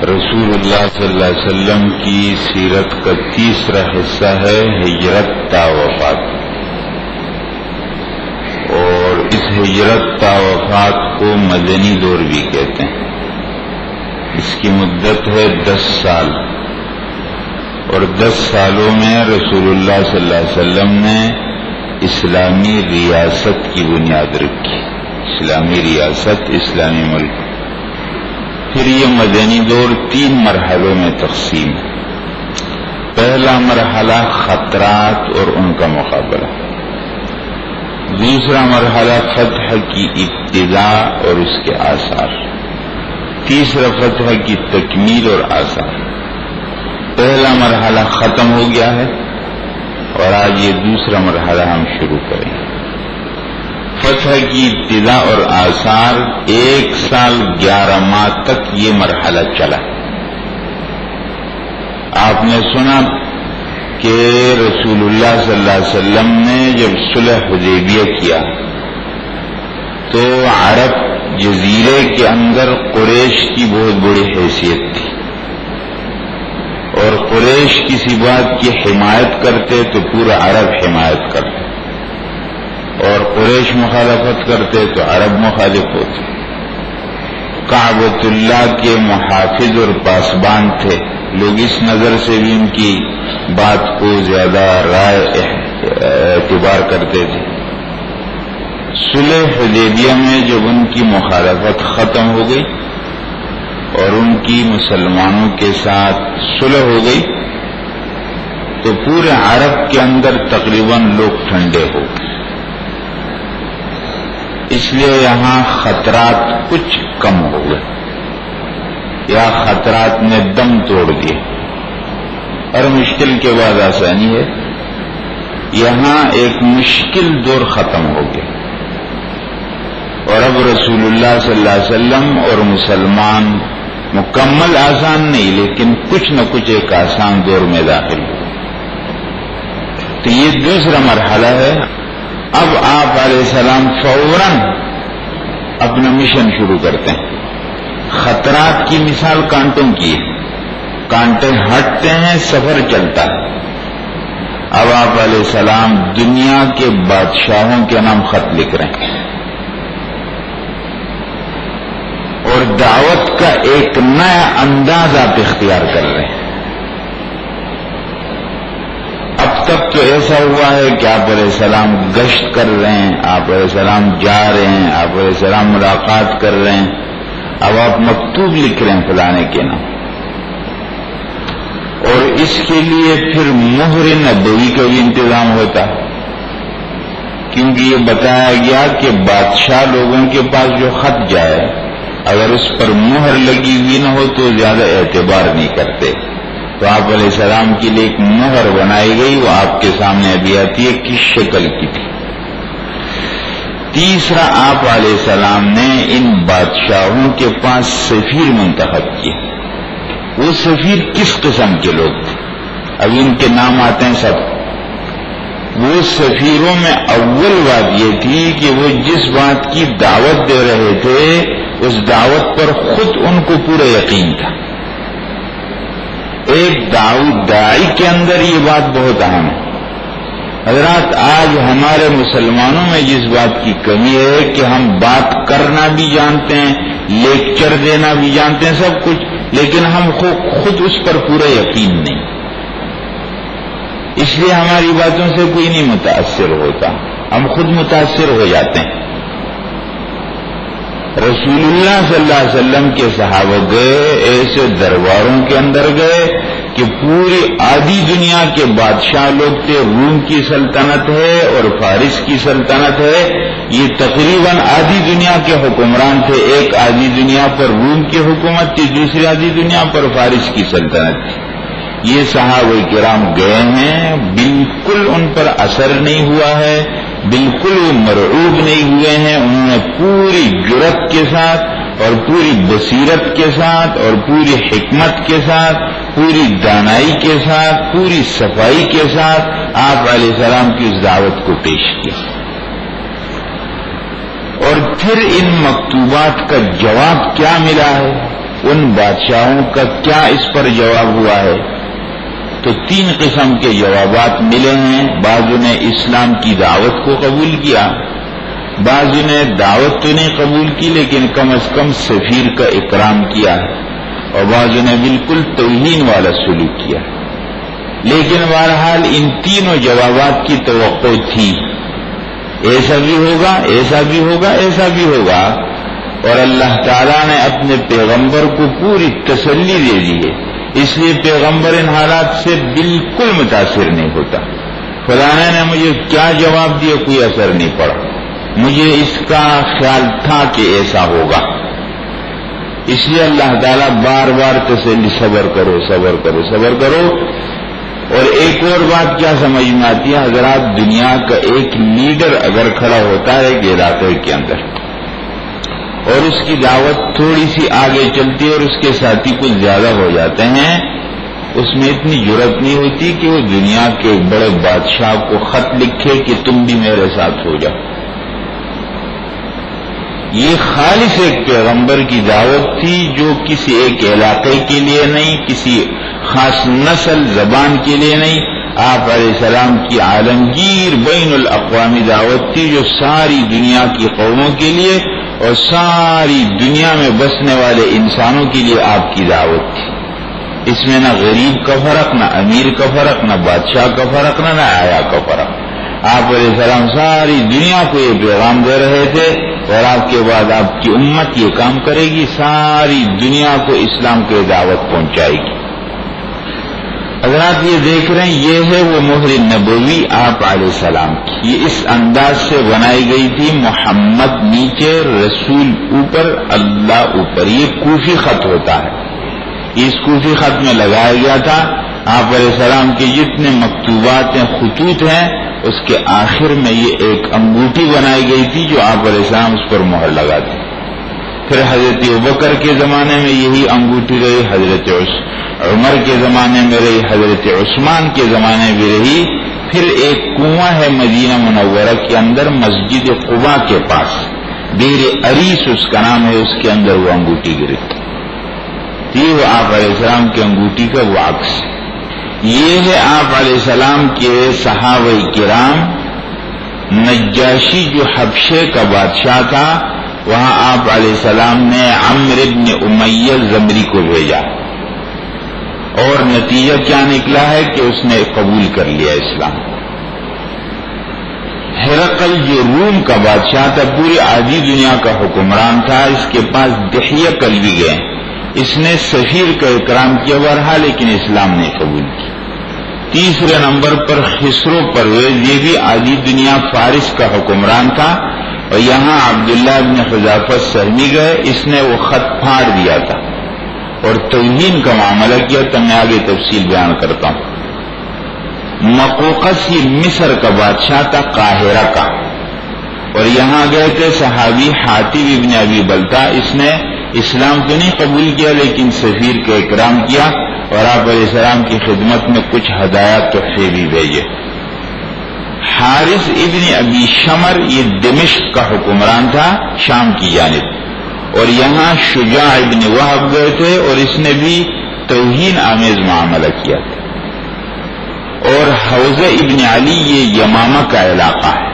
رسول اللہ صلی اللہ علیہ وسلم کی سیرت کا تیسرا حصہ ہے ہجرت تا وفات، اور اس ہجرت تا وفات کو مدنی دور بھی کہتے ہیں۔ اس کی مدت ہے 10 سال، اور 10 سالوں میں رسول اللہ صلی اللہ علیہ وسلم نے اسلامی ریاست کی بنیاد رکھی، اسلامی ریاست، اسلامی ملک۔ پھر یہ مدنی دور 3 مرحلوں میں تقسیم ہے۔ پہلا مرحلہ خطرات اور ان کا مقابلہ، دوسرا مرحلہ فتح کی ابتدا اور اس کے آثار، تیسرا فتح کی تکمیل اور آثار۔ پہلا مرحلہ ختم ہو گیا ہے اور آج یہ دوسرا مرحلہ ہم شروع کریں گے۔ فتح کی ابتدا اور آثار 1 سال 11 ماہ تک یہ مرحلہ چلا۔ آپ نے سنا کہ رسول اللہ صلی اللہ علیہ وسلم نے جب صلح حدیبیہ کیا تو عرب جزیرے کے اندر قریش کی بہت بڑی حیثیت تھی، اور قریش کسی بات کی حمایت کرتے تو پورا عرب حمایت کرتے، اور قریش مخالفت کرتے تو عرب مخالف ہوتے۔ کعبۃ اللہ کے محافظ اور پاسبان تھے، لوگ اس نظر سے بھی ان کی بات کو زیادہ رائے اعتبار کرتے تھے۔ صلح حدیبیہ میں جب ان کی مخالفت ختم ہو گئی اور ان کی مسلمانوں کے ساتھ صلح ہو گئی تو پورے عرب کے اندر تقریباً لوگ ٹھنڈے ہو گئے۔ اس لیے یہاں خطرات کچھ کم ہو گئے، یا خطرات نے دم توڑ دیے۔ ہر مشکل کے بعد آسانی ہے، یہاں ایک مشکل دور ختم ہو گیا، اور اب رسول اللہ صلی اللہ علیہ وسلم اور مسلمان مکمل آسان نہیں لیکن کچھ نہ کچھ ایک آسان دور میں داخل ہو۔ تو یہ دوسرا مرحلہ ہے۔ اب آپ علیہ السلام فوراً اپنا مشن شروع کرتے ہیں۔ خطرات کی مثال کانٹوں کی ہے، کانٹے ہٹتے ہیں، سفر چلتا ہے۔ اب آپ علیہ السلام دنیا کے بادشاہوں کے نام خط لکھ رہے ہیں، اور دعوت کا ایک نیا انداز آپ اختیار کر رہے ہیں۔ اب تک تو ایسا ہوا ہے کہ آپ علیہ السلام گشت کر رہے ہیں، آپ علیہ السلام جا رہے ہیں، آپ علیہ السلام ملاقات کر رہے ہیں، اب آپ مکتوب لکھ رہے ہیں فلانے کے نام، اور اس کے لیے پھر مہر نبوی کا بھی انتظام ہوتا ہے، کیونکہ یہ بتایا گیا کہ بادشاہ لوگوں کے پاس جو خط جائے اگر اس پر مہر لگی ہوئی نہ ہو تو زیادہ اعتبار نہیں کرتے، تو آپ علیہ السلام کے لیے ایک مہر بنائی گئی، وہ آپ کے سامنے ابھی آتی ہے کس شکل کی تھی۔ تیسرا، آپ علیہ السلام نے ان بادشاہوں کے پاس سفیر منتخب کیے۔ وہ سفیر کس قسم کے لوگ تھے؟ ابھی ان کے نام آتے ہیں سب۔ وہ سفیروں میں اول بات یہ تھی کہ وہ جس بات کی دعوت دے رہے تھے اس دعوت پر خود ان کو پورا یقین تھا۔ ایک داعی کے اندر یہ بات بہت اہم ہے۔ حضرات، آج ہمارے مسلمانوں میں جس بات کی کمی ہے کہ ہم بات کرنا بھی جانتے ہیں، لیکچر دینا بھی جانتے ہیں، سب کچھ، لیکن ہم خود اس پر پورا یقین نہیں۔ اس لیے ہماری باتوں سے کوئی نہیں متاثر ہوتا، ہم خود متاثر ہو جاتے ہیں۔ رسول اللہ صلی اللہ علیہ وسلم کے صحابہ گئے، ایسے درباروں کے اندر گئے کہ پوری آدھی دنیا کے بادشاہ لوگ تھے۔ روم کی سلطنت ہے اور فارس کی سلطنت ہے، یہ تقریباً آدھی دنیا کے حکمران تھے۔ ایک آدھی دنیا پر روم کی حکومت تھی، دوسری آدھی دنیا پر فارس کی سلطنت تھی۔ یہ صحابہ کرام گئے ہیں، بالکل ان پر اثر نہیں ہوا ہے، بالکل وہ مرعوب نہیں ہوئے ہیں۔ انہوں نے پوری جرأت کے ساتھ اور پوری بصیرت کے ساتھ اور پوری حکمت کے ساتھ، پوری دانائی کے ساتھ، پوری صفائی کے ساتھ آپ علیہ السلام کی اس دعوت کو پیش کیا، اور پھر ان مکتوبات کا جواب کیا ملا ہے ان بادشاہوں کا کیا اس پر جواب ہوا ہے؟ تو 3 قسم کے جوابات ملے ہیں۔ بعضوں نے اسلام کی دعوت کو قبول کیا، بعضوں نے دعوت تو نہیں قبول کی لیکن کم از کم سفیر کا اکرام کیا ہے، اور بعضوں نے بالکل توہین والا سلوک کیا۔ لیکن بہرحال ان تینوں جوابات کی توقع تھی، ایسا بھی ہوگا، ایسا بھی ہوگا، ایسا بھی ہوگا، اور اللہ تعالیٰ نے اپنے پیغمبر کو پوری تسلی دے دی ہے، اس لیے پیغمبر ان حالات سے بالکل متاثر نہیں ہوتا۔ فلانے نے مجھے کیا جواب دیا کوئی اثر نہیں پڑا، مجھے اس کا خیال تھا کہ ایسا ہوگا، اس لیے اللہ تعالیٰ بار بار تسلی، صبر کرو صبر کرو صبر کرو۔ اور ایک اور بات کیا سمجھ میں آتی ہے حضرات، دنیا کا ایک لیڈر اگر کھڑا ہوتا ہے ایک علاقے کے اندر اور اس کی دعوت تھوڑی سی آگے چلتی ہے اور اس کے ساتھی کچھ زیادہ ہو جاتے ہیں، اس میں اتنی جرأت نہیں ہوتی کہ وہ دنیا کے بڑے بادشاہ کو خط لکھے کہ تم بھی میرے ساتھ ہو جاؤ۔ یہ خالص ایک پیغمبر کی دعوت تھی جو کسی ایک علاقے کے لیے نہیں، کسی خاص نسل زبان کے لیے نہیں، آپ علیہ السلام کی عالمگیر بین الاقوامی دعوت تھی جو ساری دنیا کی قوموں کے لیے اور ساری دنیا میں بسنے والے انسانوں کے لیے آپ کی دعوت تھی۔ اس میں نہ غریب کا فرق، نہ امیر کا فرق، نہ بادشاہ کا فرق، نہ آیا کا فرق۔ آپ علیہ السلام ساری دنیا کو یہ پیغام دے رہے تھے، اور آپ کے بعد آپ کی امت یہ کام کرے گی، ساری دنیا کو اسلام کی دعوت پہنچائے گی۔ حضرات یہ دیکھ رہے ہیں، یہ ہے وہ مہر نبوی آپ علیہ السلام کی، یہ اس انداز سے بنائی گئی تھی، محمد نیچے، رسول اوپر، اللہ اوپر۔ یہ کوفی خط ہوتا ہے، اس کوفی خط میں لگایا گیا تھا۔ آپ علیہ السلام کے جتنے مکتوبات ہیں، خطوط ہیں، اس کے آخر میں یہ ایک انگوٹھی بنائی گئی تھی جو آپ علیہ السلام اس پر مہر لگاتے۔ پھر حضرت ابوبکر کے زمانے میں یہی انگوٹھی رہی، حضرت عمر کے زمانے میں رہی، حضرت عثمان کے زمانے میں رہی۔ پھر ایک کنواں ہے مدینہ منورہ کے اندر مسجد قباء کے پاس، بیر عریس اس کا نام ہے، اس کے اندر وہ انگوٹھی گری تھی، وہ آپ علیہ السلام کی انگوٹھی کا وہ عکس۔ یہ ہے آپ علیہ السلام کے صحابہ کرام۔ نجاشی جو حبشے کا بادشاہ تھا، وہاں آپ علیہ السلام نے عمرو بن امیہ زمری کو بھیجا، اور نتیجہ کیا نکلا ہے کہ اس نے قبول کر لیا اسلام۔ ہرقل جو روم کا بادشاہ تھا، پوری آدھی دنیا کا حکمران تھا، اس کے پاس دحیہ کلبی گئے، اس نے سفیر کا اکرام کیا بہرحال، لیکن اسلام نہیں قبول کی۔ تیسرے نمبر پر خسرو پرویز، یہ بھی آدھی دنیا فارس کا حکمران تھا، اور یہاں عبداللہ بن حذافہ سہمی گئے، اس نے وہ خط پھاڑ دیا تھا اور توہین کا معاملہ کیا تھا، میں آگے تفصیل بیان کرتا ہوں۔ مقوقس یہ مصر کا بادشاہ تھا، قاہرہ کا، اور یہاں گئے تھے صحابی حاتب ابن ابی بلتا، اس نے اسلام کو نہیں قبول کیا لیکن سفیر کا اکرام کیا، اور آپ علیہ السلام کی خدمت میں کچھ ہدایات تحفے بھی بھیجے۔ حارث ابن ابی شمر یہ دمشق کا حکمران تھا، شام کی جانب، اور یہاں شجاع ابن وہب گئے تھے، اور اس نے بھی توہین آمیز معاملہ کیا تھا۔ اور حوزہ ابن علی یہ یمامہ کا علاقہ ہے،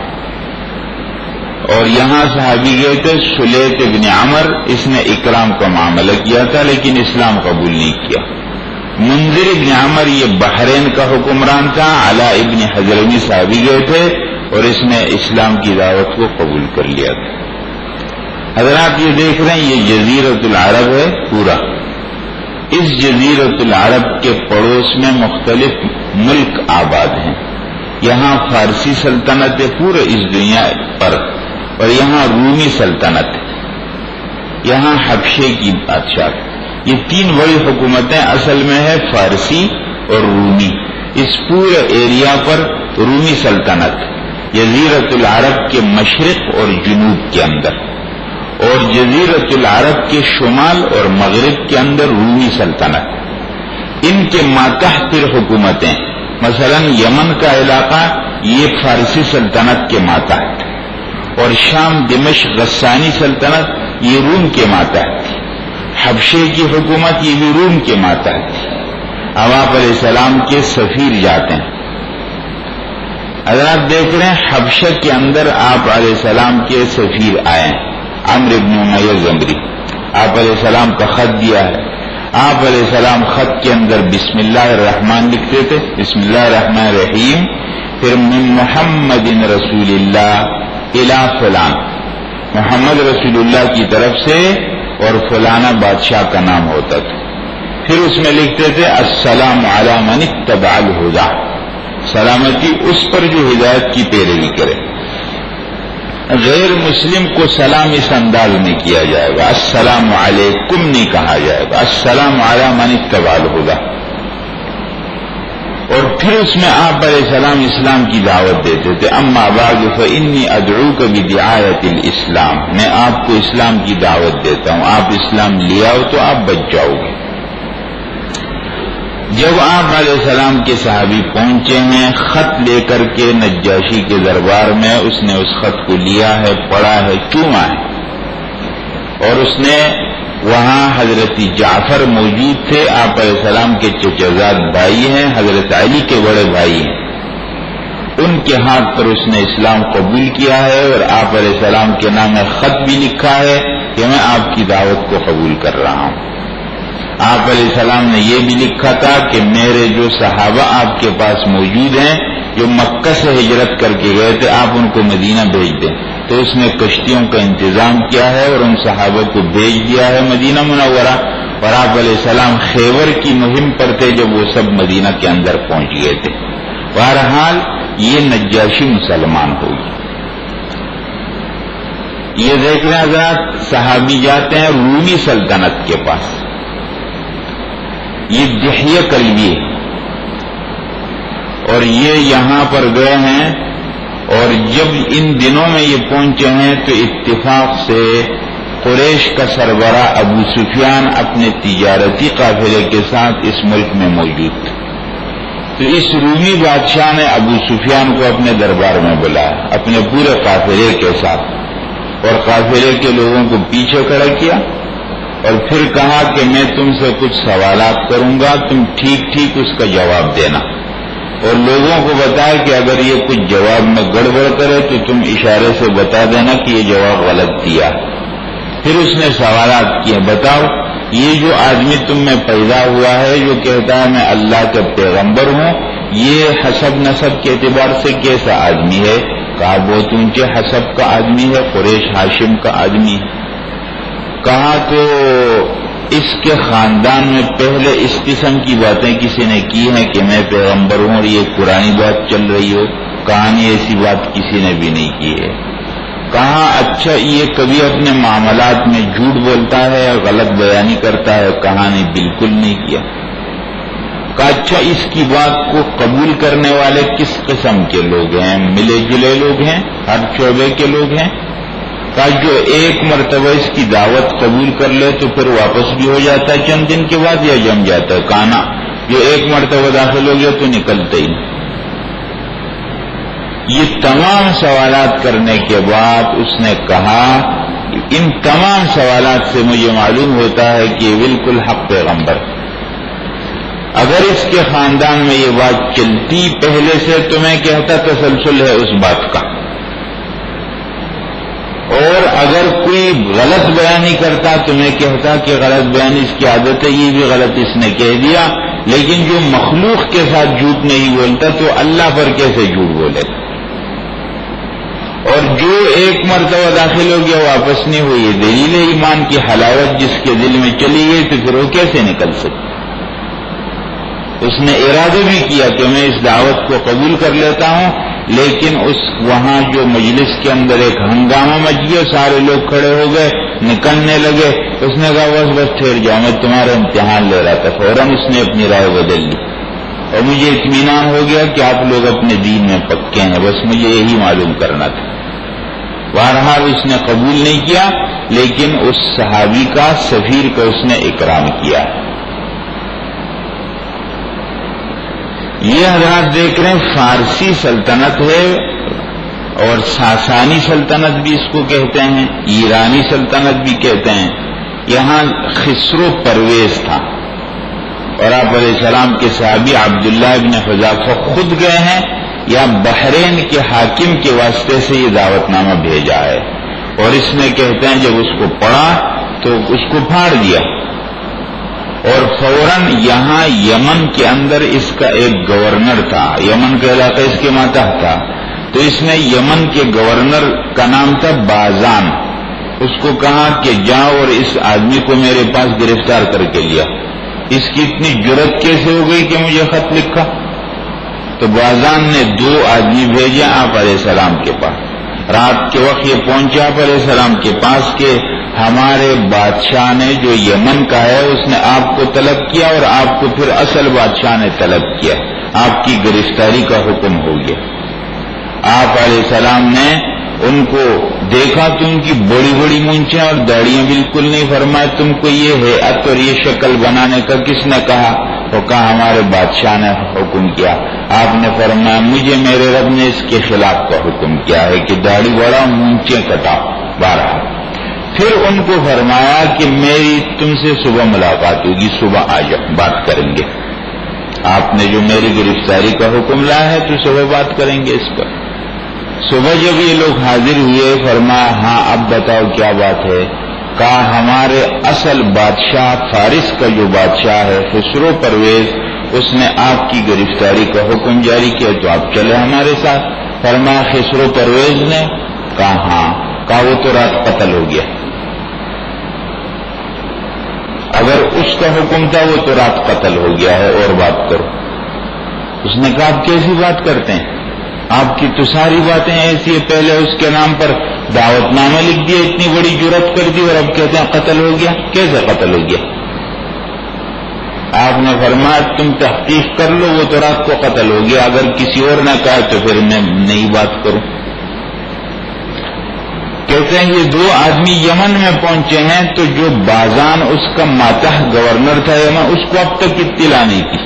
اور یہاں صحابی گئے تھے سلیت ابن عمر، اس نے اکرام کا معاملہ کیا تھا لیکن اسلام قبول نہیں کیا۔ منذر ابن عمر یہ بحرین کا حکمران تھا، علا ابن حضرمی صحابی گئے تھے، اور اس نے اسلام کی دعوت کو قبول کر لیا تھا۔ حضرات یہ دیکھ رہے ہیں، یہ جزیرۃ العرب ہے پورا، اس جزیرۃ العرب کے پڑوس میں مختلف ملک آباد ہیں، یہاں فارسی سلطنت ہے پورے اس دنیا پر، اور یہاں رومی سلطنت ہے، یہاں حبشے کی بادشاہ۔ یہ 3 بڑی حکومتیں اصل میں ہے فارسی اور رومی، اس پورے ایریا پر رومی سلطنت، جزیرۃ العرب کے مشرق اور جنوب کے اندر، اور جزیرۃ العرب کے شمال اور مغرب کے اندر رومی سلطنت۔ ان کے ماتحت پھر حکومتیں، مثلا یمن کا علاقہ یہ فارسی سلطنت کے ماتحت، اور شام دمشق غسانی سلطنت یہ روم کے ماتحت تھی۔ حبشے کی حکومت یہ بھی روم کے ماتحت تھی. اب آپ علیہ السلام کے سفیر جاتے ہیں. حضرات دیکھ رہے ہیں حبشہ کے اندر آپ علیہ السلام کے سفیر آئے ہیں, عمرو بن امیہ زمری. آپ علیہ السلام کا خط دیا ہے. آپ علیہ السلام خط کے اندر بسم اللہ الرحمن لکھتے تھے, بسم اللہ الرحمن الرحیم, پھر من محمد رسول اللہ الی فلان, محمد رسول اللہ کی طرف سے اور فلانا بادشاہ کا نام ہوتا تھا. پھر اس میں لکھتے تھے السلام علی من اتبع الہدی, سلامتی اس پر جو ہدایت کی پیروی کرے. غیر مسلم کو سلام اس انداز میں کیا جائے گا, السلام علیکم نہیں کہا جائے گا, السلام علی من اتبع الہدی. اور پھر اس میں آپ علیہ السلام اسلام کی دعوت دیتے تھے. اما بعد فانی ادعوک بدعایۃ الاسلام, میں آپ کو اسلام کی دعوت دیتا ہوں, آپ اسلام لے آؤ تو آپ بچ جاؤ گے. جب آپ علیہ السلام کے صحابی پہنچے ہیں خط لے کر کے نجاشی کے دربار میں, اس نے اس خط کو لیا ہے, پڑھا ہے, چوما ہے, اور اس نے وہاں حضرت جعفر موجود تھے, آپ علیہ السلام کے چچزاد بھائی ہیں, حضرت علی کے بڑے بھائی ہیں, ان کے ہاتھ پر اس نے اسلام قبول کیا ہے, اور آپ علیہ السلام کے نام میں خط بھی لکھا ہے کہ میں آپ کی دعوت کو قبول کر رہا ہوں. آپ علیہ السلام نے یہ بھی لکھا تھا کہ میرے جو صحابہ آپ کے پاس موجود ہیں جو مکہ سے ہجرت کر کے گئے تھے, آپ ان کو مدینہ بھیج دیں. تو اس نے کشتیوں کا انتظام کیا ہے اور ان صحابہ کو بھیج دیا ہے مدینہ منورہ, اور آپ علیہ السلام خیبر کی مہم پر تھے جب وہ سب مدینہ کے اندر پہنچ گئے تھے. بہرحال یہ نجاشی مسلمان ہوگی. یہ دیکھ رہے حضرات, صحابی جاتے ہیں رومی سلطنت کے پاس, یہ دحیہ کلبی, اور یہ یہاں پر گئے ہیں, اور جب ان دنوں میں یہ پہنچے ہیں تو اتفاق سے قریش کا سربراہ ابو سفیان اپنے تجارتی قافلے کے ساتھ اس ملک میں موجود تھے. تو اس رومی بادشاہ نے ابو سفیان کو اپنے دربار میں بلایا اپنے پورے قافلے کے ساتھ, اور قافلے کے لوگوں کو پیچھے کھڑا کیا, اور پھر کہا کہ میں تم سے کچھ سوالات کروں گا, تم ٹھیک ٹھیک اس کا جواب دینا, اور لوگوں کو بتایا کہ اگر یہ کچھ جواب میں گڑبڑ کرے تو تم اشارے سے بتا دینا کہ یہ جواب غلط دیا. پھر اس نے سوالات کیے, بتاؤ یہ جو آدمی تم میں پیدا ہوا ہے جو کہتا ہے میں اللہ کا پیغمبر ہوں, یہ حسب نسب کے اعتبار سے کیسا آدمی ہے؟ کہا بہت اونچے حسب کا آدمی ہے, قریش ہاشم کا آدمی. کہا تو اس کے خاندان میں پہلے اس قسم کی باتیں کسی نے کی ہیں کہ میں پیغمبر ہوں اور یہ پرانی بات چل رہی ہو؟ کہانی ایسی بات کسی نے بھی نہیں کی ہے. کہا اچھا یہ کبھی اپنے معاملات میں جھوٹ بولتا ہے, غلط بیانی کرتا ہے؟ کہا نہیں, بالکل نہیں کیا. کہا اچھا اس کی بات کو قبول کرنے والے کس قسم کے لوگ ہیں؟ ملے جلے لوگ ہیں, ہر شعبے کے لوگ ہیں. کہا جو ایک مرتبہ اس کی دعوت قبول کر لے تو پھر واپس بھی ہو جاتا ہے چند دن کے بعد, یا جم جاتا ہے؟ کہا نا, جو ایک مرتبہ داخل ہو گیا تو نکلتے ہی. یہ تمام سوالات کرنے کے بعد اس نے کہا ان تمام سوالات سے مجھے معلوم ہوتا ہے کہ یہ بالکل حق پیغمبر. اگر اس کے خاندان میں یہ بات چلتی پہلے سے تو میں کہتا تسلسل ہے اس بات کا, اور اگر کوئی غلط بیانی کرتا تو میں کہتا کہ غلط بیانی اس کی عادت ہے, یہ بھی غلط اس نے کہہ دیا. لیکن جو مخلوق کے ساتھ جھوٹ نہیں بولتا تو اللہ پر کیسے جھوٹ بولے؟ اور جو ایک مرتبہ داخل ہو گیا واپس نہیں ہوئی, یہ دلیل ایمان کی حلاوت جس کے دل میں چلی گئی تو پھر وہ کیسے نکل سکتی؟ اس نے ارادہ بھی کیا کہ میں اس دعوت کو قبول کر لیتا ہوں, لیکن اس وہاں جو مجلس کے اندر ایک ہنگامہ مچ گیا, سارے لوگ کھڑے ہو گئے, نکلنے لگے. اس نے کہا بس ٹھہر جاؤ, میں تمہارا امتحان لے رہا تھا. فوراً اس نے اپنی رائے بدل لی, اور مجھے اطمینان ہو گیا کہ آپ لوگ اپنے دین میں پکے ہیں, بس مجھے یہی معلوم کرنا تھا. بہرحال اس نے قبول نہیں کیا, لیکن اس صحابی کا سفیر کا اس نے اکرام کیا. یہ حضرات دیکھ رہے ہیں فارسی سلطنت ہے, اور ساسانی سلطنت بھی اس کو کہتے ہیں, ایرانی سلطنت بھی کہتے ہیں. یہاں خسرو پرویز تھا، اور آپ علیہ السلام کے صحابی عبداللہ ابن حذافہ خود گئے ہیں یا بحرین کے حاکم کے واسطے سے یہ دعوت نامہ بھیجا ہے، اور اس نے کہتے ہیں جب اس کو پڑھا تو اس کو پھاڑ دیا، اور فوراً یہاں یمن کے اندر اس کا ایک گورنر تھا، یمن کا علاقہ اس کے ماتحت تھا، تو اس نے یمن کے گورنر کا نام تھا بازان، اس کو کہا کہ جاؤ اور اس آدمی کو میرے پاس گرفتار کر کے لیا۔ اس کی اتنی جرت کیسے ہو گئی کہ مجھے خط لکھا؟ تو بازان نے 2 آدمی بھیجے آپ علیہ السلام کے پاس، رات کے وقت یہ پہنچا آپ علیہ السلام کے پاس کہ ہمارے بادشاہ نے جو یمن کا ہے اس نے آپ کو طلب کیا، اور آپ کو پھر اصل بادشاہ نے طلب کیا، آپ کی گرفتاری کا حکم ہو گیا۔ آپ علیہ السلام نے ان کو دیکھا تو ان کی بڑی بڑی مونچھیں اور داڑیاں بالکل نہیں، فرمایا تم کو یہ ہیئت اور یہ شکل بنانے کا کس نے کہا؟ وہ کہا ہمارے بادشاہ نے حکم کیا۔ آپ نے فرمایا مجھے میرے رب نے اس کے خلاف کا حکم کیا ہے کہ داڑھی بڑا مونچھیں کٹاؤ۔ بارہ پھر ان کو فرمایا کہ میری تم سے صبح ملاقات ہوگی، صبح آ جاؤ بات کریں گے، آپ نے جو میری گرفتاری کا حکم لایا ہے تو صبح بات کریں گے اس پر۔ صبح جب یہ لوگ حاضر ہوئے فرمایا ہاں اب بتاؤ کیا بات ہے؟ کہا ہمارے اصل بادشاہ فارس کا جو بادشاہ ہے خسرو پرویز، اس نے آپ کی گرفتاری کا حکم جاری کیا تو آپ چلے ہمارے ساتھ۔ فرمایا خسرو پرویز نے؟ کہا ہاں۔ کہا وہ تو رات قتل ہو گیا، اگر اس کا حکم تھا وہ تو رات قتل ہو گیا ہے، اور بات کرو۔ اس نے کہا آپ کیسی بات کرتے ہیں؟ آپ کی تو ساری باتیں ایسی ہے، پہلے اس کے نام پر دعوت نامہ لکھ دیا، اتنی بڑی جرت کر دی، اور اب کہتے ہیں قتل ہو گیا۔ کیسے قتل ہو گیا؟ آپ نے فرمایا تم تحقیق کر لو، وہ تو رات کو قتل ہو گیا، اگر کسی اور نے کہا تو پھر میں نئی بات کروں۔ کہتے ہیں یہ 2 آدمی یمن میں پہنچے ہیں تو جو بازان اس کا ماتح گورنر تھا یمن، اس کو اب تک اطلاع نہیں تھی،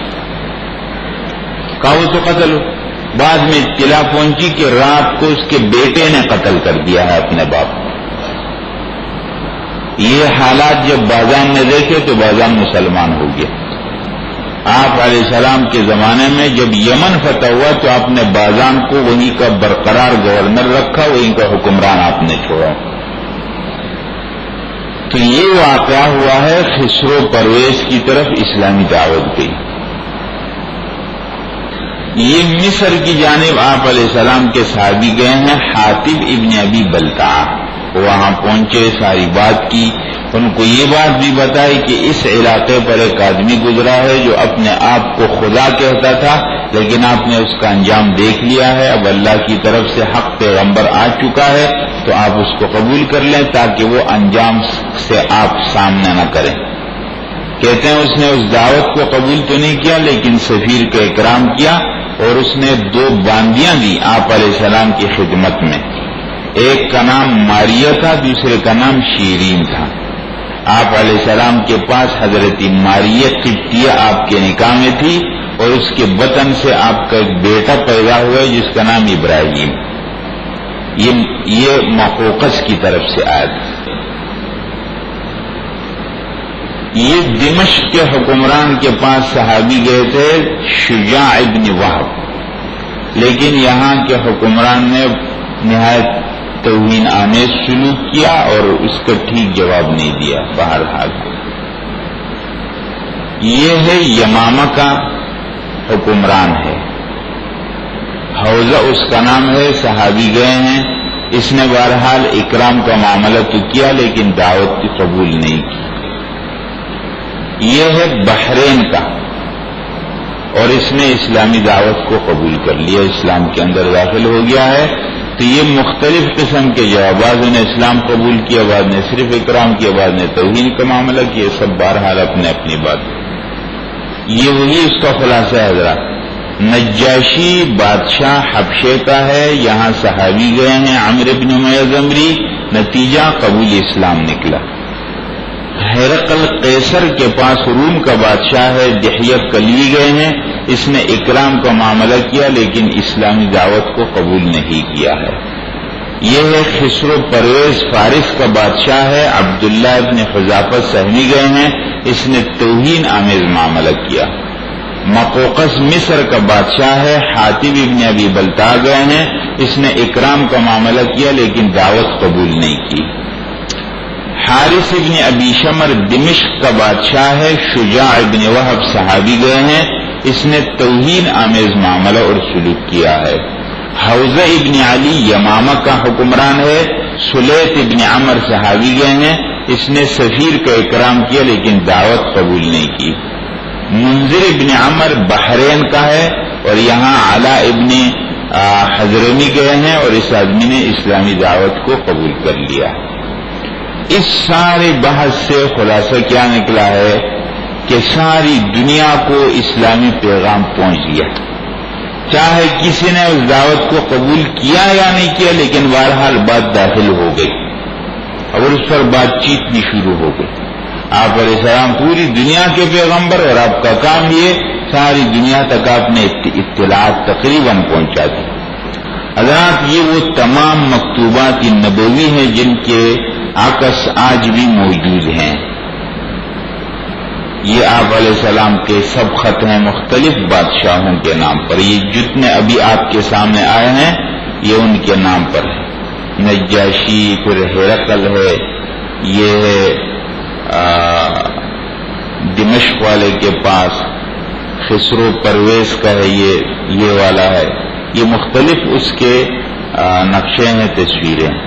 کہا وہ تو قتل ہو۔ بعد میں اطلاع پہنچی کہ رات کو اس کے بیٹے نے قتل کر دیا ہے اپنے باپ کو۔ یہ حالات جب بازان نے دیکھے تو بازان مسلمان ہو گیا۔ آپ علیہ السلام کے زمانے میں جب یمن فتح ہوا تو آپ نے بازان کو وہیں کا برقرار گورنر رکھا، وہیں کا حکمران آپ نے چھوڑا۔ تو یہ واقعہ ہوا ہے خسرو پرویز کی طرف اسلامی دعوت گئی۔ یہ مصر کی جانب آپ علیہ السلام کے صحابی گئے ہیں، حاتب ابن ابی بلتع، وہاں پہنچے، ساری بات کی، ان کو یہ بات بھی بتائی کہ اس علاقے پر ایک آدمی گزرا ہے جو اپنے آپ کو خدا کہتا تھا، لیکن آپ نے اس کا انجام دیکھ لیا ہے، اب اللہ کی طرف سے حق پیغمبر آ چکا ہے تو آپ اس کو قبول کر لیں تاکہ وہ انجام سے آپ سامنے نہ کریں۔ کہتے ہیں اس نے اس دعوت کو قبول تو نہیں کیا لیکن سفیر کا اکرام کیا، اور اس نے 2 باندیاں دی آپ علیہ السلام کی خدمت میں، ایک کا نام ماریہ تھا، دوسرے کا نام شیرین تھا۔ آپ علیہ السلام کے پاس حضرت ماریہ قبطیہ آپ کے نکاح میں تھی، اور اس کے بطن سے آپ کا ایک بیٹا پیدا ہوا ہے جس کا نام ابراہیم۔ یہ مقوقس کی طرف سے آیا تھا۔ یہ دمشق کے حکمران کے پاس صحابی گئے تھے شجاع ابن وہب، لیکن یہاں کے حکمران نے نہایت توہین آمیز سلوک کیا اور اس کا ٹھیک جواب نہیں دیا۔ بہرحال یہ ہے یمامہ کا حکمران ہے، حوزہ اس کا نام ہے، صحابی گئے ہیں، اس نے بہرحال اکرام کا معاملہ تو کیا لیکن دعوت کی قبول نہیں کی۔ یہ ہے بحرین کا، اور اس نے اسلامی دعوت کو قبول کر لیا، اسلام کے اندر داخل ہو گیا ہے۔ تو یہ مختلف قسم کے جواب، بعض نے اسلام قبول کیا، بعض نے صرف اکرام کیا، بعض نے توہین کا معاملہ کیا، سب بہرحال اپنے اپنی بات۔ یہ وہی اس کا خلاصہ ہے حضرات۔ نجاشی بادشاہ حبشے کا ہے، یہاں صحابی گئے ہیں عمرو بن امیہ، نتیجہ قبول اسلام نکلا۔ ہرقل قیصر کے پاس روم کا بادشاہ ہے، دحیہ کلوی گئے ہیں، اس نے اکرام کا معاملہ کیا لیکن اسلامی دعوت کو قبول نہیں کیا ہے۔ یہ ہے خسرو پرویز فارس کا بادشاہ ہے، عبداللہ ابن حذافہ سہمی گئے ہیں، اس نے توہین آمیز معاملہ کیا۔ مقوقس مصر کا بادشاہ ہے، حاتب ابن ابی بلتع گئے ہیں، اس نے اکرام کا معاملہ کیا لیکن دعوت قبول نہیں کی۔ حارث ابن ابی شمر دمشق کا بادشاہ ہے، شجاع ابن وہب صحابی گئے ہیں، اس نے توہین آمیز معاملہ اور سلوک کیا ہے۔ حوزہ ابن علی یمامہ کا حکمران ہے، سلیط ابن عمر صحابی گئے ہیں، اس نے سفیر کا اکرام کیا لیکن دعوت قبول نہیں کی۔ منذر ابن عمر بحرین کا ہے اور یہاں علا ابن حضرمی گئے ہیں اور اس آدمی نے اسلامی دعوت کو قبول کر لیا۔ اس سارے بحث سے خلاصہ کیا نکلا ہے کہ ساری دنیا کو اسلامی پیغام پہنچ گیا، چاہے کسی نے اس دعوت کو قبول کیا یا نہیں کیا، لیکن بہرحال بات داخل ہو گئی اور اس پر بات چیت بھی شروع ہو گئی۔ آپ علیہ السلام پوری دنیا کے پیغمبر اور آپ کا کام یہ ساری دنیا تک آپ نے اطلاعات تقریباً پہنچا دی۔ حضرات یہ وہ تمام مکتوبات نبوی ہیں جن کے عکس آج بھی موجود ہیں۔ یہ آپ علیہ السلام کے سب خط ہیں مختلف بادشاہوں کے نام پر، یہ جتنے ابھی آپ کے سامنے آئے ہیں یہ ان کے نام پر ہے۔ نجاشی، پھر ہرقل ہے، یہ ہے دمشق والے کے پاس، خسرو پرویز کا ہے، یہ والا ہے، یہ مختلف اس کے نقشے ہیں، تصویریں ہیں۔